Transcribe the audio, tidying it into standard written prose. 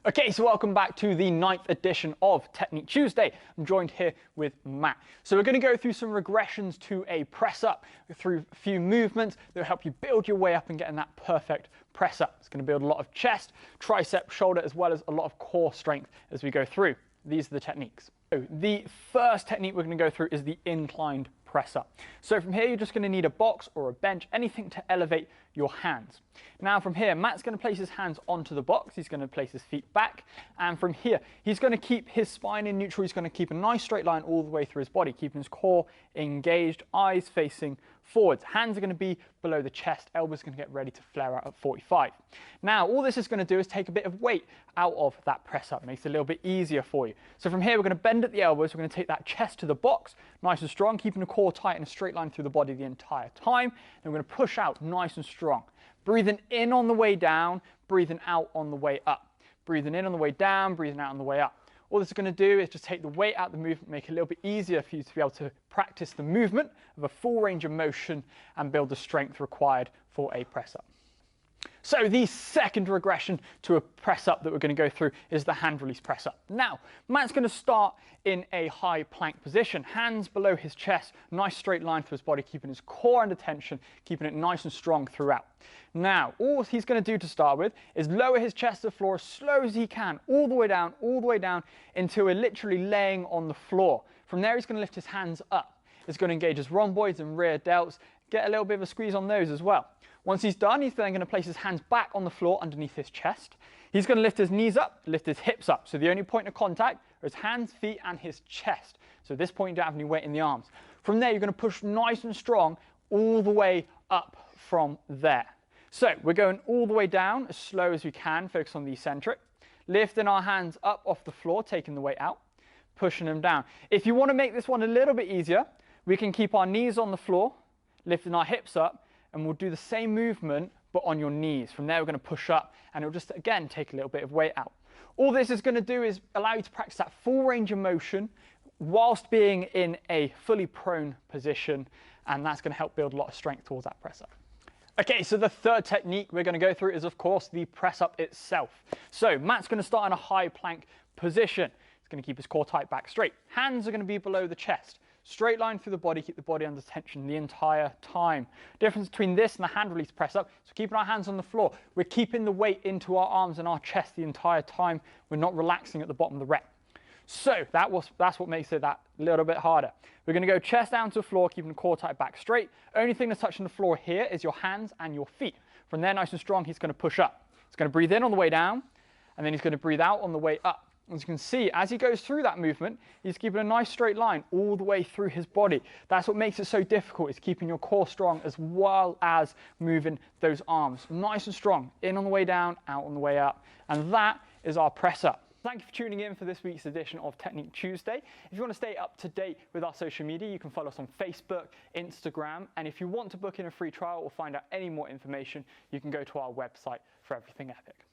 Okay, so welcome back to the 9th edition of Technique Tuesday. I'm joined here with Matt. So we're going to go through some regressions to a press up through a few movements that will help you build your way up and getting that perfect press up. It's going to build a lot of chest, tricep, shoulder, as well as a lot of core strength as we go through. These are the techniques. So the first technique we're going to go through is the inclined press up. So from here, you're just going to need a box or a bench, anything to elevate your hands. Now from here, Matt's going to place his hands onto the box. He's going to place his feet back. And from here, he's going to keep his spine in neutral. He's going to keep a nice straight line all the way through his body, keeping his core engaged, eyes facing forwards. Hands are going to be below the chest. Elbows are going to get ready to flare out at 45. Now, all this is going to do is take a bit of weight out of that press up. Makes it a little bit easier for you. So from here, we're going to bend at the elbows. We're going to take that chest to the box, nice and strong, keeping the core tight and a straight line through the body the entire time. And we're going to push out nice and strong. Breathing in on the way down, breathing out on the way up. Breathing in on the way down, breathing out on the way up. All this is going to do is just take the weight out of the movement, make it a little bit easier for you to be able to practice the movement of a full range of motion and build the strength required for a press up. So the second regression to a press up that we're going to go through is the hand release press up. Now, Matt's going to start in a high plank position, hands below his chest, nice straight line through his body, keeping his core under tension, keeping it nice and strong throughout. Now, all he's going to do to start with is lower his chest to the floor as slow as he can, all the way down until we're literally laying on the floor. From there, he's going to lift his hands up. It's going to engage his rhomboids and rear delts, get a little bit of a squeeze on those as well. Once he's done, he's then going to place his hands back on the floor underneath his chest. He's going to lift his knees up, lift his hips up. So the only point of contact are his hands, feet, and his chest. So at this point, you don't have any weight in the arms. From there, you're going to push nice and strong all the way up from there. So we're going all the way down as slow as we can, focus on the eccentric. Lifting our hands up off the floor, taking the weight out, pushing them down. If you want to make this one a little bit easier, we can keep our knees on the floor, lifting our hips up, and we'll do the same movement, but on your knees. From there, we're going to push up, and it'll just, again, take a little bit of weight out. All this is going to do is allow you to practice that full range of motion whilst being in a fully prone position, and that's going to help build a lot of strength towards that press up. Okay, so the third technique we're going to go through is, of course, the press up itself. So Matt's going to start in a high plank position. He's going to keep his core tight, back straight. Hands are going to be below the chest. Straight line through the body, keep the body under tension the entire time. Difference between this and the hand release press up, so keeping our hands on the floor. We're keeping the weight into our arms and our chest the entire time. We're not relaxing at the bottom of the rep. So that's what makes it that little bit harder. We're going to go chest down to the floor, keeping the core tight, back straight. Only thing that's touching the floor here is your hands and your feet. From there, nice and strong, he's going to push up. He's going to breathe in on the way down, and then he's going to breathe out on the way up. As you can see, as he goes through that movement, he's keeping a nice straight line all the way through his body. That's what makes it so difficult, is keeping your core strong as well as moving those arms. Nice and strong, in on the way down, out on the way up. And that is our press up. Thank you for tuning in for this week's edition of Technique Tuesday. If you want to stay up to date with our social media, you can follow us on Facebook, Instagram, and if you want to book in a free trial or find out any more information, you can go to our website for everything epic.